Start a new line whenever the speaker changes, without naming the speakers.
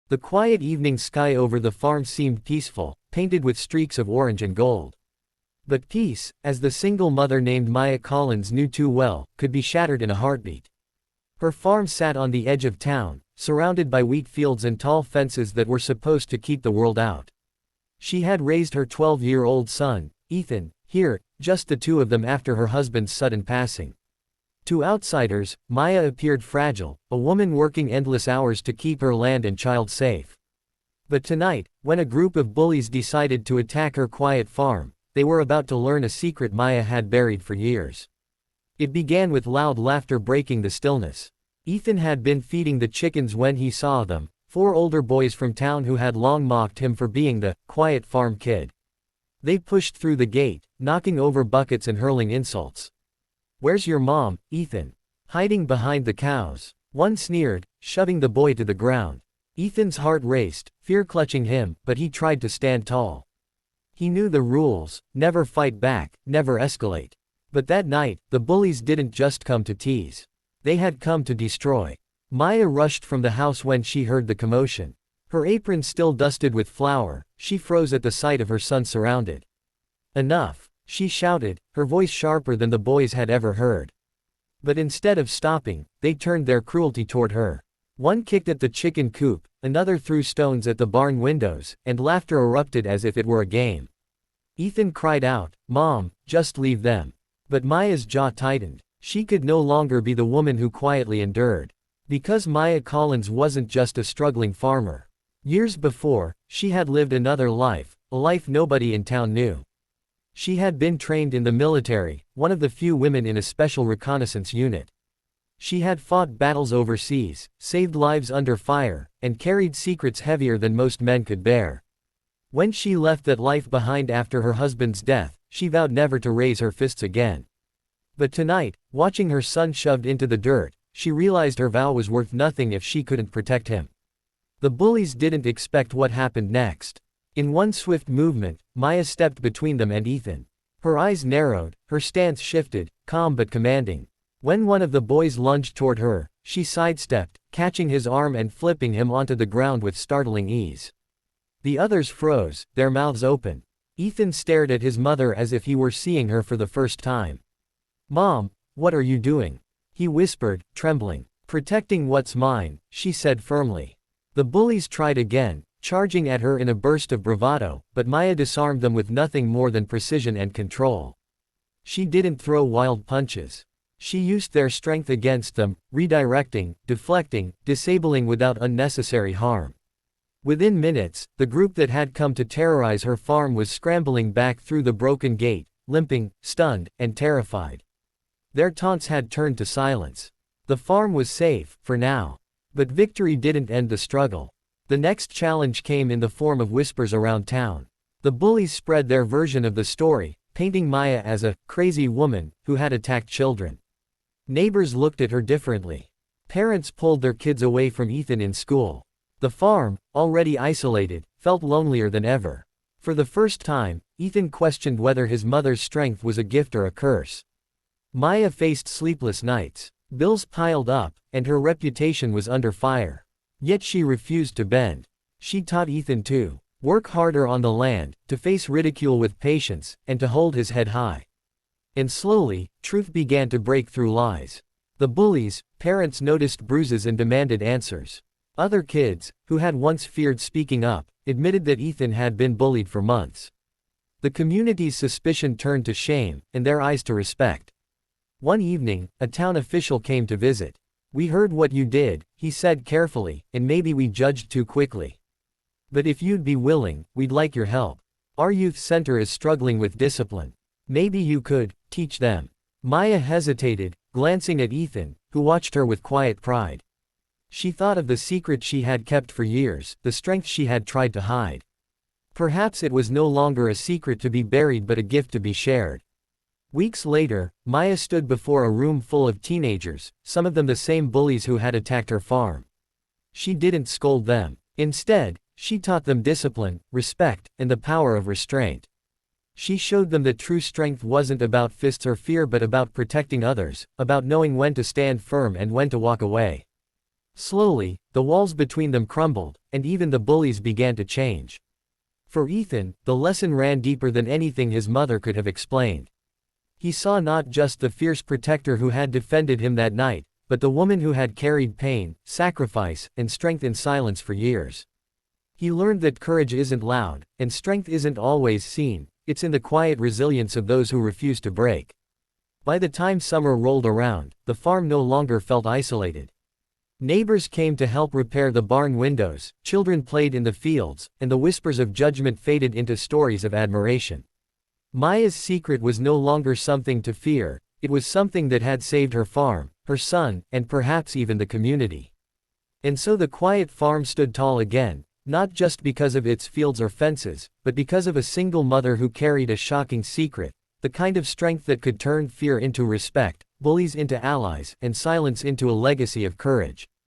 The quiet evening sky over the farm seemed peaceful, painted with streaks of orange and gold. But peace, as the single mother named Maya Collins knew too well, could be shattered in a heartbeat. Her farm sat on the edge of town, surrounded by wheat fields and tall fences that were supposed to keep the world out. She had raised her 12-year-old son, Ethan, here, just the two of them after her husband's sudden passing. To outsiders, Maya appeared fragile, a woman working endless hours to keep her land and child safe. But tonight, when a group of bullies decided to attack her quiet farm, they were about to learn a secret Maya had buried for years. It began with loud laughter breaking the stillness. Ethan had been feeding the chickens when he saw them, 4 older boys from town who had long mocked him for being the quiet farm kid. They pushed through the gate, knocking over buckets and hurling insults. "Where's your mom, Ethan?" "Hiding behind the cows," one sneered, shoving the boy to the ground. Ethan's heart raced, fear clutching him, but he tried to stand tall. He knew the rules: never fight back, never escalate. But that night, the bullies didn't just come to tease. They had come to destroy. Maya rushed from the house when she heard the commotion. Her apron still dusted with flour, she froze at the sight of her son surrounded. "Enough," she shouted, her voice sharper than the boys had ever heard. But instead of stopping, they turned their cruelty toward her. One kicked at the chicken coop, another threw stones at the barn windows, and laughter erupted as if it were a game. Ethan cried out, "Mom, just leave them." But Maya's jaw tightened. She could no longer be the woman who quietly endured. Because Maya Collins wasn't just a struggling farmer. Years before, she had lived another life, a life nobody in town knew. She had been trained in the military, one of the few women in a special reconnaissance unit. She had fought battles overseas, saved lives under fire, and carried secrets heavier than most men could bear. When she left that life behind after her husband's death, she vowed never to raise her fists again. But tonight, watching her son shoved into the dirt, she realized her vow was worth nothing if she couldn't protect him. The bullies didn't expect what happened next. In one swift movement, Maya stepped between them and Ethan. Her eyes narrowed, her stance shifted, calm but commanding. When one of the boys lunged toward her, she sidestepped, catching his arm and flipping him onto the ground with startling ease. The others froze, their mouths open. Ethan stared at his mother as if he were seeing her for the first time. "Mom, what are you doing?" he whispered, trembling. "Protecting what's mine," she said firmly. The bullies tried again, charging at her in a burst of bravado, but Maya disarmed them with nothing more than precision and control. She didn't throw wild punches. She used their strength against them, redirecting, deflecting, disabling without unnecessary harm. Within minutes, the group that had come to terrorize her farm was scrambling back through the broken gate, limping, stunned, and terrified. Their taunts had turned to silence. The farm was safe, for now. But victory didn't end the struggle. The next challenge came in the form of whispers around town. The bullies spread their version of the story, painting Maya as a crazy woman who had attacked children. Neighbors looked at her differently. Parents pulled their kids away from Ethan in school. The farm, already isolated, felt lonelier than ever. For the first time, Ethan questioned whether his mother's strength was a gift or a curse. Maya faced sleepless nights. Bills piled up, and her reputation was under fire. Yet she refused to bend. She taught Ethan to work harder on the land, to face ridicule with patience, and to hold his head high. And slowly, truth began to break through lies. The bullies, parents noticed bruises and demanded answers. Other kids, who had once feared speaking up, admitted that Ethan had been bullied for months. The community's suspicion turned to shame, and their eyes to respect. One evening, a town official came to visit. "We heard what you did," he said carefully, "and maybe we judged too quickly. But if you'd be willing, we'd like your help. Our youth center is struggling with discipline. Maybe you could teach them." Maya hesitated, glancing at Ethan, who watched her with quiet pride. She thought of the secret she had kept for years, the strength she had tried to hide. Perhaps it was no longer a secret to be buried but a gift to be shared. Weeks later, Maya stood before a room full of teenagers, some of them the same bullies who had attacked her farm. She didn't scold them. Instead, she taught them discipline, respect, and the power of restraint. She showed them that true strength wasn't about fists or fear but about protecting others, about knowing when to stand firm and when to walk away. Slowly, the walls between them crumbled, and even the bullies began to change. For Ethan, the lesson ran deeper than anything his mother could have explained. He saw not just the fierce protector who had defended him that night, but the woman who had carried pain, sacrifice, and strength in silence for years. He learned that courage isn't loud, and strength isn't always seen, it's in the quiet resilience of those who refuse to break. By the time summer rolled around, the farm no longer felt isolated. Neighbors came to help repair the barn windows, children played in the fields, and the whispers of judgment faded into stories of admiration. Maya's secret was no longer something to fear, it was something that had saved her farm, her son, and perhaps even the community. And so the quiet farm stood tall again, not just because of its fields or fences, but because of a single mother who carried a shocking secret, the kind of strength that could turn fear into respect, bullies into allies, and silence into a legacy of courage.